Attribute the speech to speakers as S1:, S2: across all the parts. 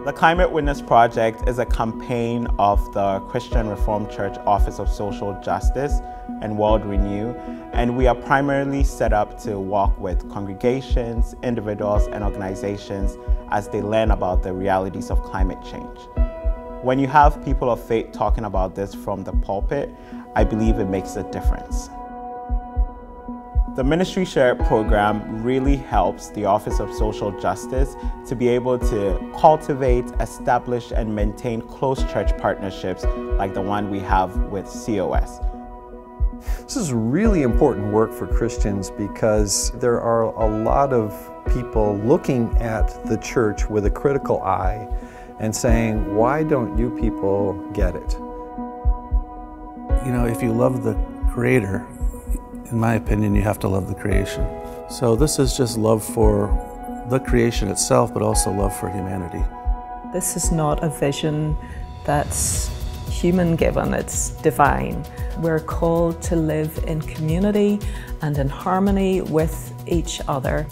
S1: The Climate Witness Project is a campaign of the Christian Reformed Church Office of Social Justice and World Renew, and we are primarily set up to work with congregations, individuals, and organizations as they learn about the realities of climate change. When you have people of faith talking about this from the pulpit, I believe it makes a difference. The Ministry Share program really helps the Office of Social Justice to be able to cultivate, establish, and maintain close church partnerships like the one we have with COS.
S2: This is really important work for Christians because there are a lot of people looking at the church with a critical eye and saying, why don't you people get it?
S3: You know, if you love the Creator, in my opinion, you have to love the creation. So this is just love for the creation itself, but also love for humanity.
S4: This is not a vision that's human-given, it's divine. We're called to live in community and in harmony with each other.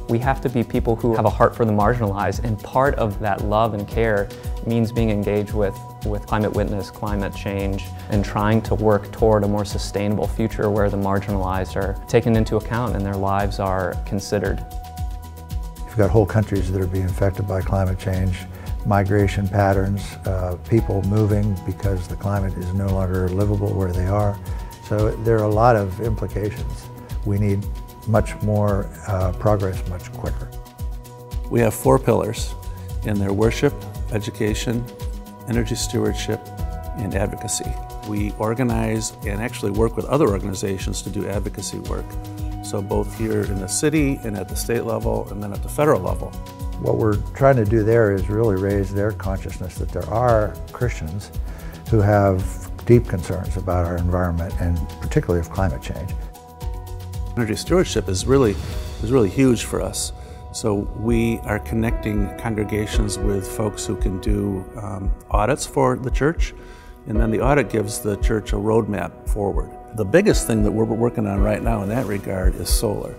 S5: We have to be people who have a heart for the marginalized, and part of that love and care means being engaged with Climate Witness, climate change, and trying to work toward a more sustainable future where the marginalized are taken into account and their lives are considered.
S6: You've got whole countries that are being affected by climate change, migration patterns, people moving because the climate is no longer livable where they are. So there are a lot of implications. We need much more progress much quicker.
S3: We have 4 pillars in their: worship, education, energy stewardship, and advocacy. We organize and actually work with other organizations to do advocacy work. So both here in the city and at the state level and then at the federal level.
S6: What we're trying to do there is really raise their consciousness that there are Christians who have deep concerns about our environment and particularly of climate change.
S3: Energy stewardship is really huge for us. So we are connecting congregations with folks who can do audits for the church, and then the audit gives the church a roadmap forward. The biggest thing that we're working on right now in that regard is solar.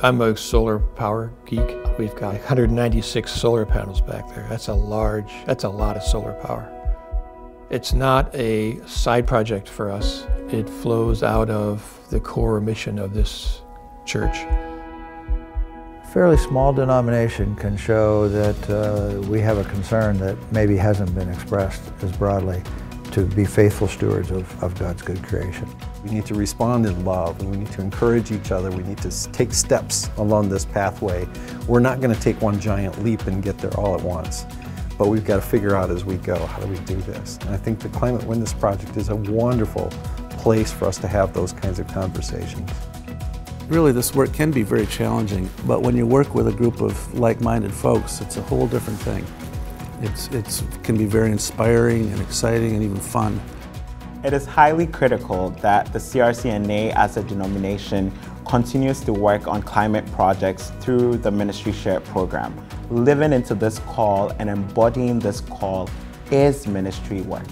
S7: I'm a solar power geek. We've got 196 solar panels back there. That's a lot of solar power. It's not a side project for us. It flows out of the core mission of this church.
S6: A fairly small denomination can show that we have a concern that maybe hasn't been expressed as broadly to be faithful stewards of God's good creation.
S2: We need to respond in love, and we need to encourage each other. We need to take steps along this pathway. We're not going to take one giant leap and get there all at once, but we've got to figure out as we go, how do we do this? And I think the Climate Witness Project is a wonderful place for us to have those kinds of conversations.
S3: Really, this work can be very challenging, but when you work with a group of like-minded folks, it's a whole different thing. It can be very inspiring and exciting and even fun.
S1: It is highly critical that the CRC&A as a denomination continues to work on climate projects through the Ministry Share program. Living into this call and embodying this call is ministry work.